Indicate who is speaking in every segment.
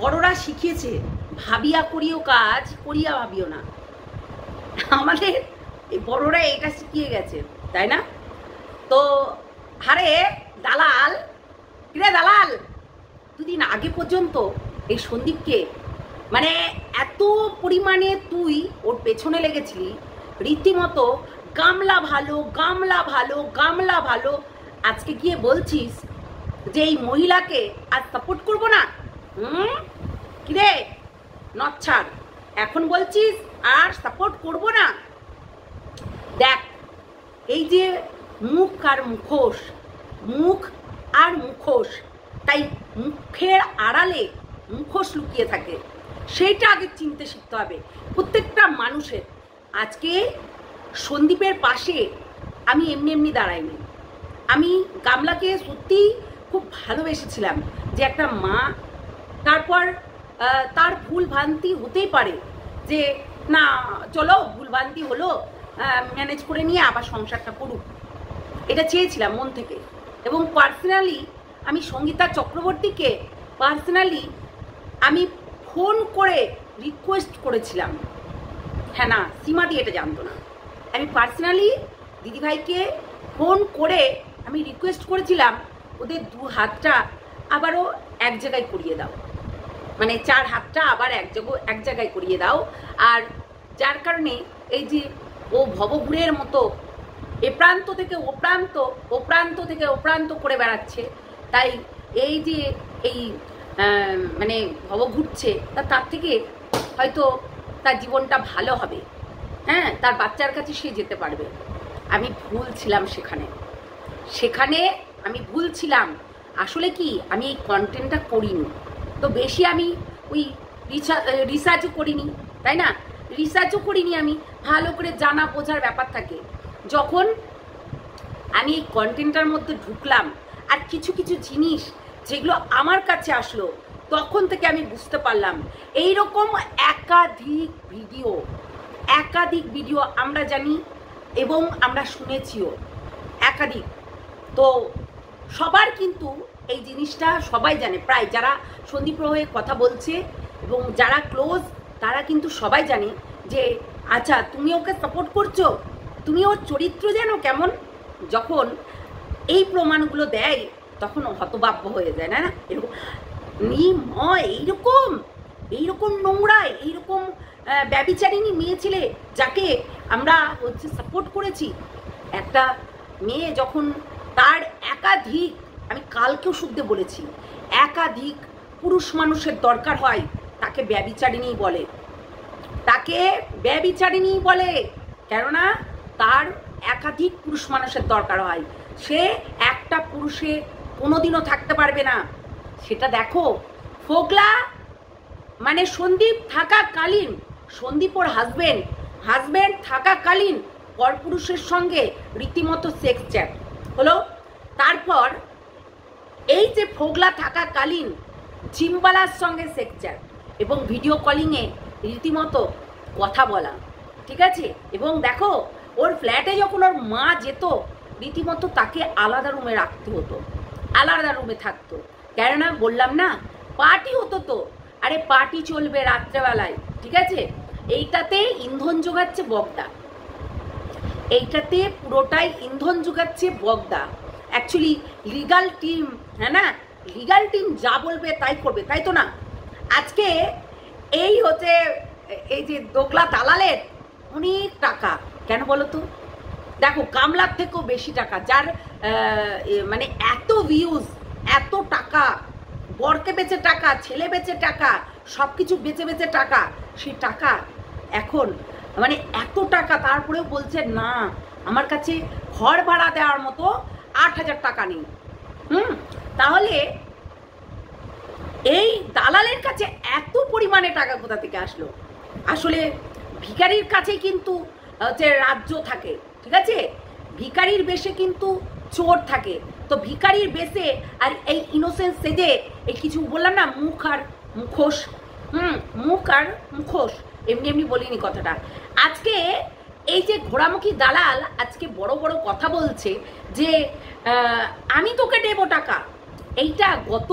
Speaker 1: বড়রা শিখিয়েছে, ভাবিয়া করিও কাজ, করিয়া ভাবিও না। আমাদের এই বড়রা এটা শিখিয়ে গেছে, তাই না? তো হারে দালাল, কিরে দালাল, দুদিন আগে পর্যন্ত এই সন্দীপকে মানে এত পরিমাণে তুই ওর পেছনে লেগেছিলি, রীতিমতো গামলা ভালো, গামলা ভালো, গামলা ভালো। আজকে গিয়ে বলছিস যে এই মহিলাকে আর সাপোর্ট করবো না? কিরে নচ্ছার, এখন বলছিস আর সাপোর্ট করবো না? দেখ, এই যে মুখ আর মুখোশ, মুখ আর মুখোশ, তাই মুখের আড়ালে মুখোশ লুকিয়ে থাকে, সেইটা আগে চিনতে শিখতে হবে প্রত্যেকটা মানুষের। আজকে সন্দীপের পাশে আমি এমনি এমনি দাঁড়াইনি, আমি গামলাকে সত্যি খুব ভালোবেসেছিলাম যে একটা মা, তারপর তার ভুল ভ্রান্তি হতেই পারে, যে না চলো ভুল ভ্রান্তি হলো, ম্যানেজ করে নিয়ে আবার সংসারটা করুক, এটা চেয়েছিলাম মন থেকে। এবং পার্সোনালি আমি সঙ্গীতা চক্রবর্তীকে পার্সোনালি আমি ফোন করে রিকোয়েস্ট করেছিলাম, হ্যাঁ না সীমাদি এটা জানতো না, আমি পার্সোনালি দিদিভাইকে ফোন করে আমি রিকোয়েস্ট করেছিলাম ওদের দু হাতটা আবারও এক জায়গায় করিয়ে দাও, মানে চার হাতটা আবার এক জায়গায় করিয়ে দাও। আর যার কারণে এই যে ও ভবঘুরের মতো এ প্রান্ত থেকে ও প্রান্ত, ও প্রান্ত থেকে ও প্রান্ত করে বেড়াচ্ছে, তাই এই যে এই মানে ভব ঘুরছে, তার থেকে হয়তো তার জীবনটা ভালো হবে, হ্যাঁ, তার বাচ্চার কাছে সে যেতে পারবে। আমি ভুল ছিলাম সেখানে আমি ভুল ছিলাম। আসলে কি আমি এই কন্টেন্টটা করিনি, তো বেশি আমি ওই রিসার্চও করিনি, তাই না? রিসার্চও করিনি, আমি ভালো করে জানা বোঝার ব্যাপার থাকে। যখন আমি এই কন্টেন্টটার মধ্যে ঢুকলাম আর কিছু কিছু জিনিস যেগুলো আমার কাছে আসলো, তখন থেকে আমি বুঝতে পারলাম এইরকম একাধিক ভিডিও আমরা জানি এবং আমরা শুনেছিও একাধিক। তো সবার কিন্তু এই জিনিসটা সবাই জানে, প্রায় যারা সন্দীপ হয়ে কথা বলছে এবং যারা ক্লোজ তারা কিন্তু সবাই জানে যে আচ্ছা তুমি ওকে সাপোর্ট করছো, তুমি ওর চরিত্র জানো কেমন। যখন এই প্রমাণগুলো দেয় তখন হতবাক্য হয়ে যায়, না এরকম নিময়, এইরকম নোংরা, এইরকম ব্যভিচারিণী মেয়ে ছেলে যাকে আমরা হচ্ছে সাপোর্ট করেছি। একটা মেয়ে যখন তার একাধিক, আমি কালকেও শুদ্ধে বলেছি, একাধিক পুরুষ মানুষের দরকার হয়, তাকে ব্যভিচারিণী বলে, কেননা তার একাধিক পুরুষ মানুষের দরকার হয়। সে একটা পুরুষে কোনোদিনও থাকতে পারবে না। সেটা দেখো, ফোগলা মানে সন্দীপ থাকাকালীন, সন্দীপ ওর হাজবেন্ড থাকাকালীন পরপুরুষের সঙ্গে রীতিমতো সেক্স চ্যাট হলো। তারপর এই যে ফোগলা থাকাকালীন জিমবালার সঙ্গে সেক্স চ্যাট এবং ভিডিও কলিংয়ে রীতিমতো কথা বলা, ঠিক আছে? এবং দেখো ওর ফ্ল্যাটে যখন ওর মা যেত, রীতিমতো তাকে আলাদা রুমে রাখতে হতো, আলাদা রুমে থাকতো, কেননা বললাম না পার্টি হতো। তো আরে পার্টি চলবে রাত্রেবেলায়, ঠিক আছে? এইটাতে ইন্ধন যোগাচ্ছে বগদা, এইটাতে পুরোটাই ইন্ধন যোগাচ্ছে বগদা। অ্যাকচুয়ালি লিগাল টিম, হ্যাঁ না, লিগাল টিম যা বলবে তাই করবে, তাই তো না? আজকে এই হচ্ছে এই যে দোগলা দালালের অনেক টাকা, কেন বলো তো? দেখো কামলার থেকেও বেশি টাকা, যার মানে এত ভিউজ, এত টাকা, বরকে বেচে টাকা, ছেলে বেচে টাকা, সব কিছু বেচে বেচে টাকা, সেই টাকা এখন মানে এত টাকা, তারপরেও বলছে না আমার কাছে ঘর ভাড়া দেওয়ার মতো 8,000 টাকা নেই। তাহলে এই দালালের কাছে এত পরিমাণে টাকা কোথা থেকে আসলো? আসলে ভিখারির কাছে কিন্তু হচ্ছে রাজ্য থাকে, ঠিক আছে? ভিখারির বেশে কিন্তু চোর থাকে। তো ভিখারির বেশে আর এই ইনোসেন্স সেজে এই কিছু বললাম না, মুখ আর মুখোশ, মুখ আর মুখোশ, এমনি এমনি বলিনি কথাটা। আজকে এই যে ঘোড়ামুখী দালাল আজকে বড় বড় কথা বলছে যে আমি তোকে দেবো টাকা, এইটা গত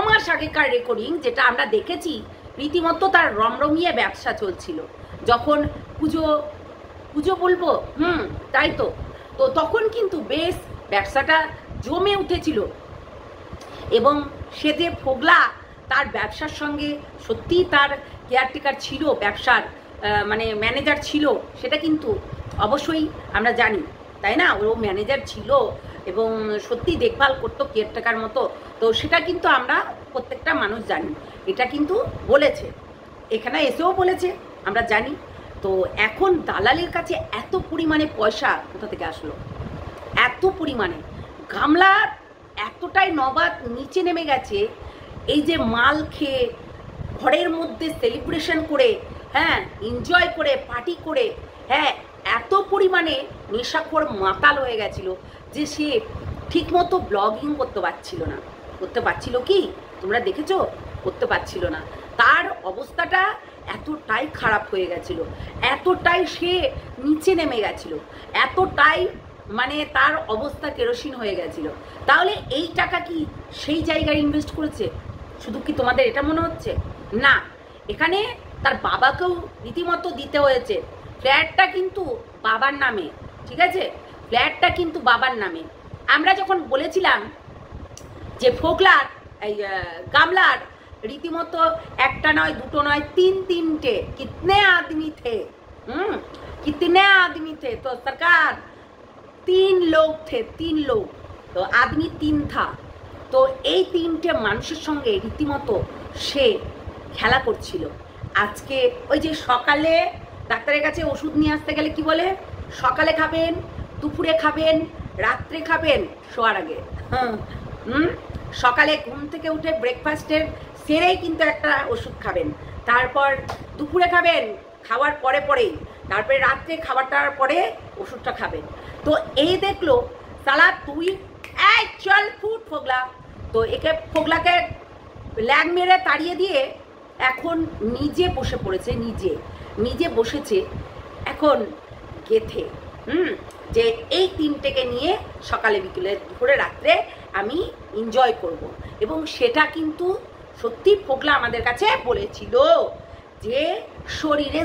Speaker 1: মাস আগেকার রেকর্ডিং, যেটা আমরা দেখেছি রীতিমতো তার রমরমিয়ে ব্যবসা চলছিল। যখন পুজো পুজো বলবো, তাই তো, তো তখন কিন্তু বেশ ব্যবসাটা জমে উঠেছিল। এবং সে যে ফোগলা, তার ব্যবসার সঙ্গে সত্যি তার কেয়ারটেকার ছিল, ব্যবসার মানে ম্যানেজার ছিল, সেটা কিন্তু অবশ্যই আমরা জানি, তাই না? ও ম্যানেজার ছিল এবং সত্যি দেখভাল করতো কেয়ারটেকার মতো। তো সেটা কিন্তু আমরা প্রত্যেকটা মানুষ জানি, এটা কিন্তু বলেছে, এখানে এসেও বলেছে, আমরা জানি। তো এখন দালালের কাছে এত পরিমাণে পয়সা কোথা থেকে আসলো? এত পরিমাণে গামলার এতটাই নবাব নিচে নেমে গেছে, এই যে মাল খেয়ে ঘরের মধ্যে সেলিব্রেশন করে, হ্যাঁ, এনজয় করে, পার্টি করে, হ্যাঁ, এত পরিমাণে নেশাখোর মাতাল হয়ে গেছিল যে সে ঠিকমতো ব্লগিং করতে পারছিল না। করতে পারছিল কি? তোমরা দেখেছো? করতে পারছিল না। তার অবস্থাটা এতটাই খারাপ হয়ে গেছিল, এতটাই সে নিচে নেমে গেছিল, এতটাই মানে তার অবস্থা কেরোসিন হয়ে গেছিল। তাহলে এই টাকা কি সেই জায়গায় ইনভেস্ট করেছে? শুধু কি তোমাদের এটা মনে হচ্ছে? না, এখানে তার বাবাকেও রীতিমতো দিতে হয়েছে। ফ্ল্যাটটা কিন্তু বাবার নামে, ঠিক আছে? ফ্ল্যাটটা কিন্তু বাবার নামে। আমরা যখন বলেছিলাম যে ফোগলার এই গামলার রীতিমতো একটা নয়, দুটো নয়, তিনটে কিতনে आदमी थे, कितने आदमी थे, तो सरकार 3 लोग थे, 3 लोग, तो आदमी 3 था। তো এই 3টে মানুষের সঙ্গে রীতিমতো সে খেলা করছিল। আজকে ওই যে সকালে ডাক্তারের কাছে ওষুধ নিয়ে আসতে গেলে কি বলে? সকালে খাবেন, দুপুরে খাবেন, রাত্রে খাবেন, শোয়ার আগে। সকালে ঘুম থেকে উঠে ব্রেকফাস্টের সেরেই কিন্তু একটা ওষুধ খাবেন, তারপর দুপুরে খাবেন খাওয়ার পরেই, তারপরে রাত্রে খাবারটার পরে ওষুধটা খাবেন। তো এই দেখলো সালা তুই এই চল ফুট ফোগলা, তো একে ফোগলাকে ল্যাগ মেরে তাড়িয়ে দিয়ে এখন নিজে বসে পড়েছে, নিজে বসেছে এখন গেথে, যে এই 3টেকে নিয়ে সকালে বিকেলে দুপুরে রাত্রে আমি এনজয় করব। এবং সেটা কিন্তু সত্যি ফোগলা আমাদের কাছে বলেছিল যে শরীরে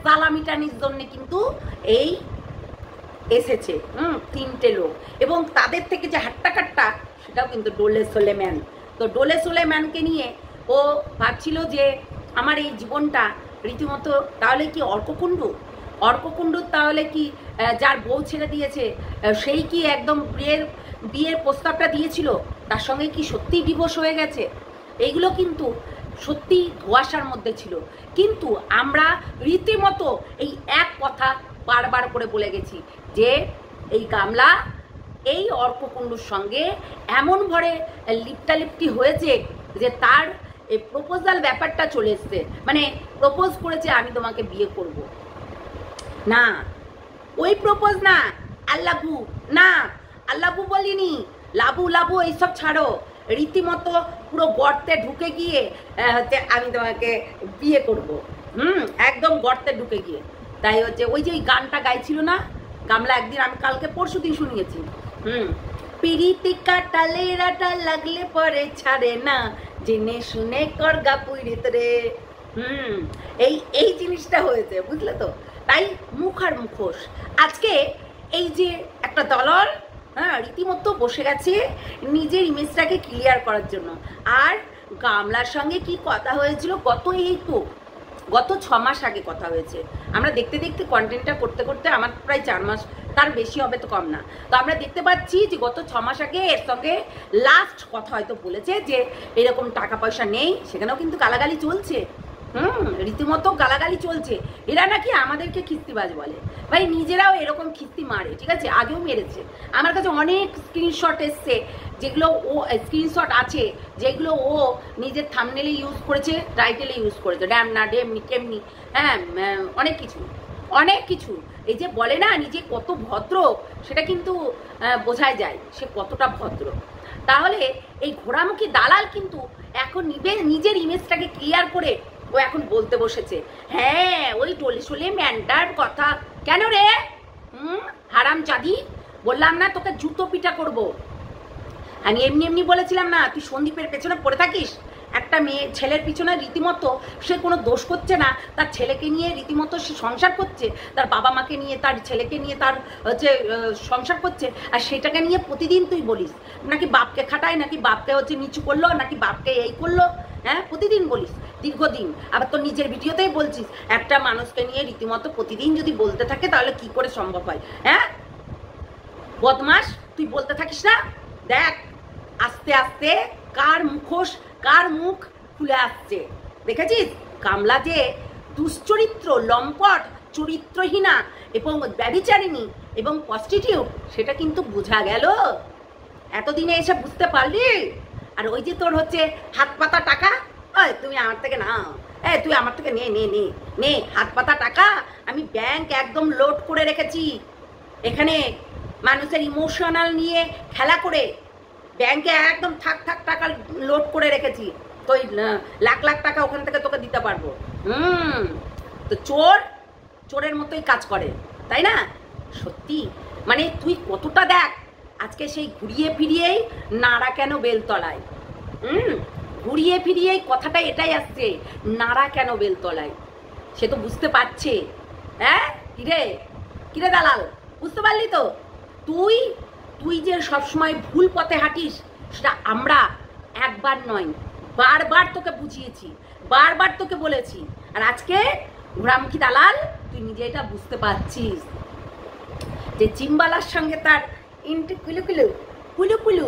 Speaker 1: জ্বালা মিটানির জন্য কিন্তু এই এসেছে 3টে লোক। এবং তাদের থেকে যে হাট্টা কাট্টা, সেটাও কিন্তু ডোলে সোলেম্যান। তো ডোলে সোলেম্যানকে নিয়ে ও ভাবছিল যে আমার এই জীবনটা রীতিমতো তাহলে কি অর্ককুণ্ডু তাহলে কি যার বউ ছেড়ে দিয়েছে সেই কি একদম বিয়ের প্রস্তাবটা দিয়েছিল, তার সঙ্গে কি সত্যি ডিভোর্স হয়ে গেছে? এইগুলো কিন্তু সত্যি ধোঁয়াশার মধ্যে ছিল। কিন্তু আমরা রীতিমতো এই এক কথা বারবার করে বলে গেছি যে এই গামলা এই অর্ককুণ্ডুর সঙ্গে এমন ভরে লিপটালিপটি হয়েছে যে তার এই প্রপোজাল ব্যাপারটা চলে এসছে, মানে প্রপোজ করেছে আমি তোমাকে বিয়ে করব। না, ওই প্রপোজ না, আল্লাবু না, আল্লাবু বলিনি, লাবু এইসব ছাড়ো, রীতিমতো পুরো গর্তে ঢুকে গিয়ে হচ্ছে আমি তোমাকে বিয়ে করব, একদম গর্তে ঢুকে গিয়ে। তাই হচ্ছে ওই যে ওই গানটা গাইছিল না গামলা একদিন, আমি কালকে পরশুদিন শুনিয়েছি, পিরিতি কাটালেরাটা লাগলে পরে ছাড়ে না, জেনে শুনে করগা পুরিত রে। এই জিনিসটা হয়েছে, বুঝলে তো? তাই মুখ আর মুখোশ। আজকে এই যে একটা দলর রীতিমতো বসে গেছে নিজের ইমেজটাকে ক্লিয়ার করার জন্য। আর গামলার সঙ্গে কি কথা হয়েছিল গত 6 মাস আগে কথা হয়েছে। আমরা দেখতে কন্টেন্টটা করতে আমার প্রায় 4 মাস, তার বেশি হবে তো কম না। তো আমরা দেখতে পাচ্ছি যে গত 6 মাস আগে এর সঙ্গে লাস্ট কথা হয়তো বলেছে যে এরকম টাকা পয়সা নেই। সেখানেও কিন্তু গালাগালি চলছে, রীতিমতো গালাগালি চলছে। এরা নাকি আমাদেরকে খিস্তিবাজ বলে। ভাই নিজেরাও এরকম খিস্তি মারে, ঠিক আছে, আগেও মেরেছে। আমার কাছে অনেক স্ক্রিনশট এসছে, যেগুলো ও স্ক্রিনশট আছে, যেগুলো ও নিজের থাম্বনেলে ইউজ করেছে, টাইটেলে ইউজ করেছে, ড্যাম না ডেমনি কেমনি, হ্যাঁ, অনেক কিছু। এই যে বলে না নিজে কত ভদ্র, সেটা কিন্তু বোঝাই যায় সে কতটা ভদ্র। তাহলে এই ঘোড়ামুখী দালাল কিন্তু এখন নিজের ইমেজটাকে ক্লিয়ার করে ও এখন বলতে বসেছে, হ্যাঁ ওই টলে ম্যান্ডার কথা। কেন রে হারাম জাদি, বললাম না তোকে জুতো পিটা করব। আমি এমনি এমনি বলেছিলাম না তুই সন্দীপের পেছনে পড়ে থাকিস। একটা মেয়ে ছেলের পিছনে রীতিমতো সে কোনো দোষ করছে না, তার ছেলেকে নিয়ে রীতিমতো সে সংসার করছে, তার বাবা মাকে নিয়ে তার ছেলেকে নিয়ে তার হচ্ছে সংসার করছে, আর সেটাকে নিয়ে প্রতিদিন তুই বলিস নাকি বাপকে খাটায়, নাকি বাপকে হচ্ছে নিচু করলো, নাকি বাপকে এই করলো। হ্যাঁ, প্রতিদিন বলিস দীর্ঘদিন। আবার তোর নিজের ভিডিওতেই বলছিস। একটা মানুষকে নিয়ে রীতিমতো প্রতিদিন যদি বলতে থাকে তাহলে কি করে সম্ভব হয়? হ্যাঁ বদমাস, তুই বলতে থাকিস না। দেখ আস্তে আস্তে কার মুখোশ, কার মুখ খুলে আসছে দেখেছিস? কামলা যে দুশ্চরিত্র, লম্পট, চরিত্রহীনা এবং ব্যভিচারিণী এবং প্রস্টিটিউট সেটা কিন্তু বোঝা গেল। এতদিনে এসে বুঝতে পারলি? আর ওই যে তোর হচ্ছে হাত পাতা টাকা, তুমি আমার থেকে নাও, তুই আমার থেকে নে নে নে নে হাত পাতা টাকা। আমি ব্যাংক একদম লোড করে রেখেছি। এখানে মানুষের ইমোশনাল নিয়ে খেলা করে ব্যাংকে একদম থাক থাক টাকা লোড করে রেখেছি। তো লাখ লাখ টাকা ওখান থেকে তোকে দিতে পারবো। তো চোর চোরের মতোই কাজ করে, তাই না? সত্যি মানে তুই কতটা দেখ আজকে সেই ঘুরিয়ে ফিরিয়েই নাড়া কেন বেলতলায়। ঘুরিয়ে ফিরিয়েই কথাটা এটাই আসছে, নাড়া কেন বেলতলায়। সে তো বুঝতে পারছে। হ্যাঁ কিরে কিরে দালাল, বুঝতে পারলি তো? তুই তুই যে সবসময় ভুল পথে হাঁটিস সেটা আমরা একবার নয় বারবার তোকে বুঝিয়েছি, বারবার তোকে বলেছি। আর আজকে ঘোড়ামুখী দালাল তুই নিজে এটা বুঝতে পারছিস যে জিম্বালার সঙ্গে তার ইন্টু কুলুকুলু কুলুকুলু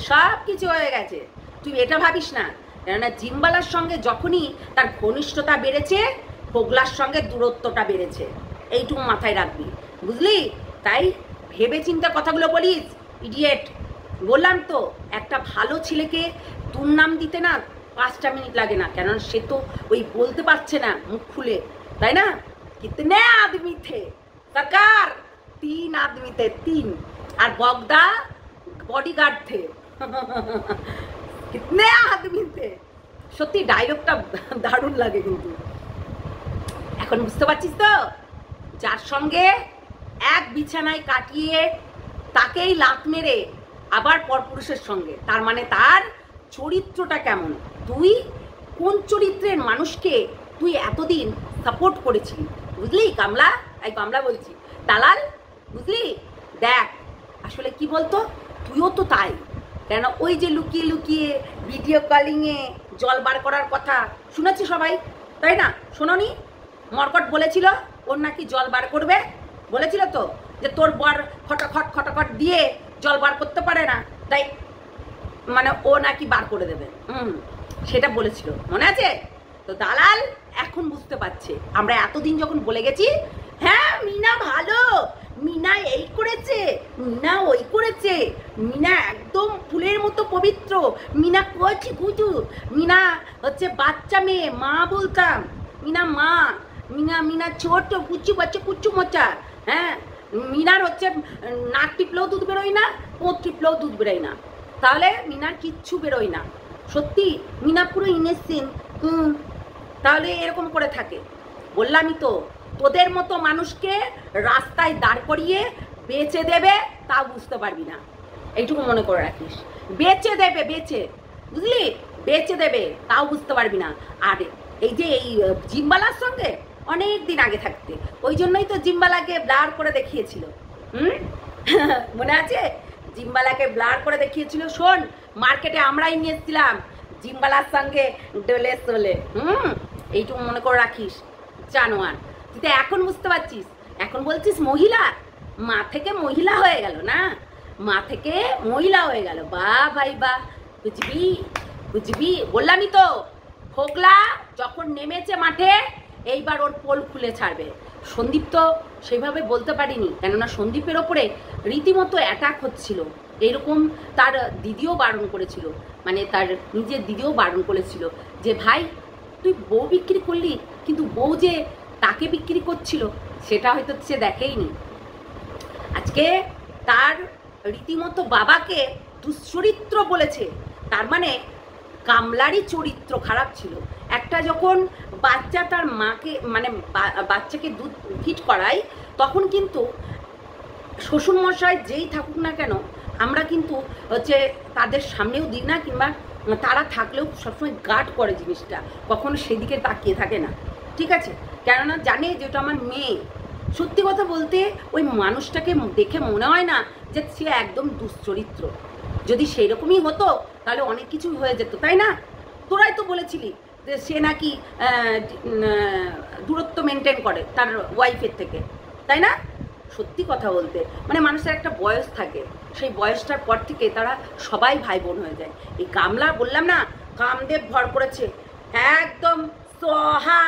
Speaker 1: সব কিছু হয়ে গেছে। তুই এটা ভাবিস না, কেননা জিম্বালার সঙ্গে যখনই তার ঘনিষ্ঠতা বেড়েছে হোগলার সঙ্গে দূরত্বটা বেড়েছে। এইটুকু মাথায় রাখবি, বুঝলি? তাই ভেবে চিন্তা কথাগুলো বলিস। ইডিয়েট, বললাম তো একটা ভালো ছেলেকে দুর্নাম দিতে না 5টা মিনিট লাগে না, কেন সে তো ওই বলতে পারছে না মুখ খুলে, তাই না? কিতনে আদমি থে সরকার, 3 आदमी थे 3, আর বগদা bodyguard the Kitne Aadmi the. সত্যি ডায়লগটা দারুণ লাগে কিন্তু। এখন বুঝতে পারছিস তো? যার সঙ্গে এক বিছানায় কাটিয়ে তাকেই লাত মেরে আবার পরপুরুষের সঙ্গে, তার মানে তার চরিত্রটা কেমন। তুই কোন চরিত্রের মানুষকে তুই এতদিন সাপোর্ট করেছিলি, বুঝলি কামলা? এই কামলা বলছি, দালাল, বুঝলি? দেখ আসলে কি বলতো, তুইও তো তাই। কেন ওই যে লুকিয়ে লুকিয়ে ভিডিও কলিংয়ে জল বার করার কথা শুনেছি সবাই, তাই না? শোনোনি? মরকট বলেছিল ওর নাকি জল বার করবে, বলেছিল তো যে তোর বর খটাখট খটাখট দিয়ে জল বার করতে পারে না, তাই মানে ও নাকি বার করে দেবে। সেটা বলেছিল, মনে আছে তো? দালাল এখন বুঝতে পারছে আমরা এতদিন যখন বলে গেছি হ্যাঁ মিনা ভালো, মিনা এই করেছে, মিনা ওই করেছে, মিনা একদম ফুলের মতো পবিত্র, মিনা কচি কুচু, মিনা হচ্ছে বাচ্চা মেয়ে, মা বলতাম, মিনা মা, মিনা মিনা ছোট কুচু বাচ্চা কুচু মোচা। হ্যাঁ মিনার হচ্ছে নাক টিপলেও দুধ বেরোয় না, পোঁত টিপলেও দুধ বেরোয় না, তাহলে মিনার কিচ্ছু বেরোয় না। সত্যি মিনা পুরো ইনেসেন্ট। তাহলে এরকম করে থাকে। বললামই তো তোদের মতো মানুষকে রাস্তায় দাঁড় করিয়ে বেচে দেবে, তাও বুঝতে পারবি না। এইটুকু মনে করে রাখিস, বেচে দেবে, বেচে, বুঝলি? বেচে দেবে তাও বুঝতে পারবি না। আর এই যে এই জিম্বালার সঙ্গে অনেক দিন আগে থাকতে, ওই জন্যই তো জিম্বালাকে ব্লার করে দেখিয়েছিল। মনে আছে? জিম্বালাকে ব্লার করে দেখিয়েছিল। শোন, মার্কেটে আমরাই নিয়ে এসেছিলাম জিম্বালার সঙ্গে ডোলে সোলে। এইটুকু মনে করে রাখিস, জানোয়ার। তুই তো এখন বুঝতে পারছিস, এখন বলছিস মহিলা, মা থেকে মহিলা হয়ে গেল না, মা থেকে মহিলা হয়ে গেল। বা ভাই বা, বুঝবি বুঝবি। বললামই তো হোগলা যখন নেমেছে মাঠে এইবার ওর পোল খুলে ছাড়বে। সন্দীপ তো সেইভাবে বলতে পারিনি, কেননা সন্দীপের ওপরে রীতিমতো অ্যাটাক হচ্ছিল। এরকম তার দিদিও বারণ করেছিল, মানে তার নিজের দিদিও বারণ করেছিল যে ভাই তুই বউ বিক্রি করলি, কিন্তু বউ যে তাকে বিক্রি করছিল সেটা হয়তো সে দেখেইনি। আজকে তার রীতিমতো বাবাকে দুশ্চরিত্র বলেছে, তার মানে কামলারই চরিত্র খারাপ ছিল। একটা যখন বাচ্চা তার মাকে মানে বাচ্চাকে দুধ ফিট করায়, তখন কিন্তু শ্বশুরমশাই যেই থাকুক না কেন আমরা কিন্তু হচ্ছে তাদের সামনেও দিই না, কিংবা তারা থাকলেও সবসময় গার্ড করে জিনিসটা, কখনো সেদিকে তাকিয়ে থাকে না, ঠিক আছে? কেননা জানে যে ওটা আমার মেয়ে। সত্যি কথা বলতে ওই মানুষটাকে দেখে মনে হয় না যে সে একদম দুশ্চরিত্র। যদি সেই রকমই হতো তাহলে অনেক কিছু হয়ে যেত, তাই না? তোরাই তো বলেছিলি যে সে নাকি দূরত্ব মেনটেন করে তার ওয়াইফের থেকে, তাই না? সত্যি কথা বলতে মানে মানুষের একটা বয়স থাকে, সেই বয়সটার পর থেকে তারা সবাই ভাই বোন হয়ে যায়। এই কামলা বললাম না, কামদেব ভর করেছে একদম সোহা,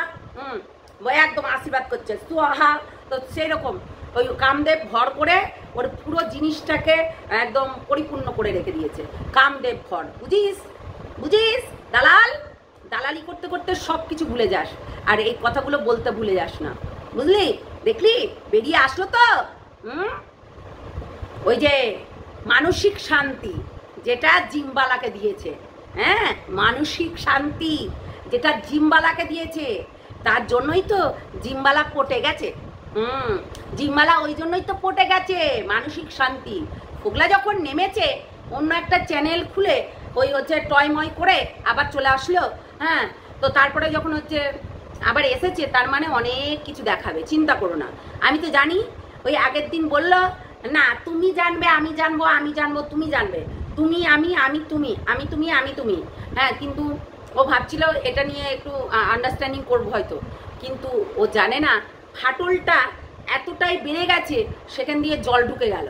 Speaker 1: একদম আশীর্বাদ করছে সোহা। তো সেই রকম ওই কামদেব ভর করে ওর পুরো জিনিসটাকে একদম পরিপূর্ণ করে রেখে দিয়েছে। কামদেব ভর, বুঝিস বুঝিস? দালাল দালালি করতে করতে সব কিছু ভুলে যাস, আর এই কথাগুলো বলতে ভুলে যাস না, বুঝলি? দেখলি বেরিয়ে আসলো তো। ওই যে মানসিক শান্তি যেটা জিমবালাকে দিয়েছে, হ্যাঁ, মানসিক শান্তি যেটা জিমবালাকে দিয়েছে, তার জন্যই তো জিমবালা পটে গেছে। জিমবালা ওই জন্যই তো পটে গেছে, মানসিক শান্তি। ওগুলা যখন নেমেছে অন্য একটা চ্যানেল খুলে ওই হচ্ছে টয়ময় করে আবার চলে আসলো, হ্যাঁ, তো তারপরে যখন হচ্ছে আবার এসেছে, তার মানে অনেক কিছু দেখাবে, চিন্তা করো না। আমি তো জানি, ওই আগের দিন বললো না তুমি জানবে আমি জানবো, আমি জানবো তুমি জানবে, তুমি আমি, আমি তুমি, আমি তুমি, আমি তুমি, হ্যাঁ, কিন্তু ও ভাবছিল এটা নিয়ে একটু আন্ডারস্ট্যান্ডিং করবো হয়তো, কিন্তু ও জানে না ফাটলটা এতটাই বেড়ে গেছে সেখান দিয়ে জল ঢুকে গেল।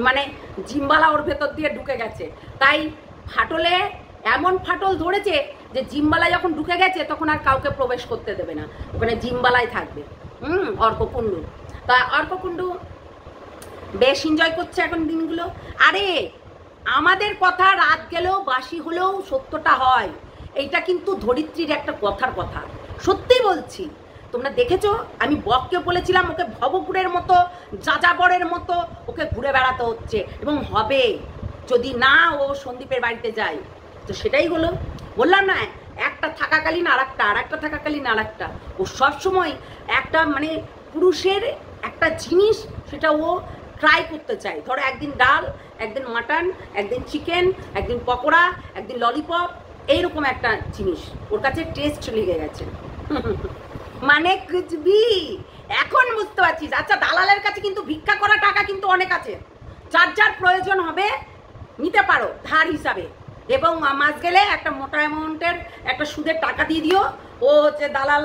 Speaker 1: মানে জিমবালা ওর ভেতর দিয়ে ঢুকে গেছে, তাই ফাটলে এমন ফাটল ধরেছে যে জিমবালা যখন ঢুকে গেছে তখন আর কাউকে প্রবেশ করতে দেবে না, ওখানে জিমবালাই থাকবে। অর্ককুণ্ডু, তা অর্ককুণ্ডু বেশ এনজয় করছে এখন দিনগুলো। আরে আমাদের কথা রাত গেলেও বাসি হলেও সত্যটা হয়, এইটা কিন্তু ধরিত্রীর একটা কথার কথা, সত্যিই বলছি। তোমরা দেখেছো, আমি বককে বলেছিলাম ওকে ভবপুরের মতো যাযাবরের মতো ওকে ঘুরে বেড়াতে হচ্ছে, এবং হবে যদি না ও সন্দীপের বাড়িতে যায়। তো সেটাই হলো, বললাম না, একটা থাকাকালীন আর একটা থাকাকালীন আর একটা। ও সবসময় একটা মানে পুরুষের একটা জিনিস সেটা ও ট্রাই করতে চায়। ধরো একদিন ডাল, একদিন মাটন, একদিন চিকেন, একদিন পকোড়া, একদিন ললিপপ, এইরকম একটা জিনিস ওর কাছে টেস্ট লেগে গেছে। মানে কুচবি এখন বুঝতে পারছিস? আচ্ছা, দালালের কাছে কিন্তু ভিক্ষা করা টাকা কিন্তু অনেক আছে, যার যার প্রয়োজন হবে নিতে পারো ধার হিসাবে, এবং মাস গেলে একটা মোটা অ্যামাউন্টের একটা সুদের টাকা দিয়ে দিও। ও হচ্ছে দালাল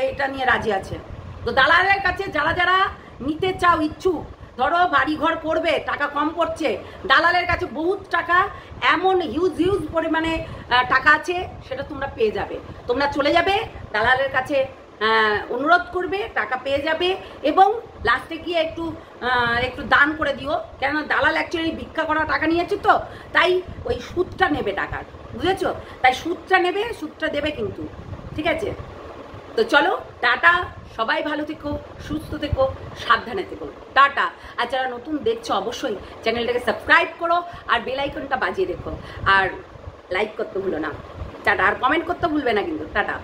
Speaker 1: এইটা নিয়ে রাজি আছে। তো দালালের কাছে যারা যারা নিতে চাও ইচ্ছুক, ধরো বাড়ি ঘর করবে, টাকা কম পড়ছে, দালালের কাছে বহুত টাকা, এমন হিউজ হিউজ পরিমাণে টাকা আছে, সেটা তোমরা পেয়ে যাবে। তোমরা চলে যাবে দালালের কাছে, অনুরোধ করবে, টাকা পেয়ে যাবে, এবং লাস্টে গিয়ে একটু দান করে দিও। কেননা দালাল অ্যাকচুয়ালি ভিক্ষা করা টাকা নিয়েছে, তো তাই ওই সুদটা নেবে টাকার, বুঝেছো? তাই সুদটা নেবে, সুদটা দেবে কিন্তু, ঠিক আছে? তো চলো, টাটা, সবাই ভালো থেকো, সুস্থ থেকো, সাবধানে থেকো, টাটা। আর যারা নতুন দেখছো অবশ্যই চ্যানেলটাকে সাবস্ক্রাইব করো, আর বেল আইকনটা বাজিয়ে রেখো, আর লাইক করতে ভুলো না, টাটা। আর কমেন্ট করতে ভুলবে না কিন্তু, টাটা।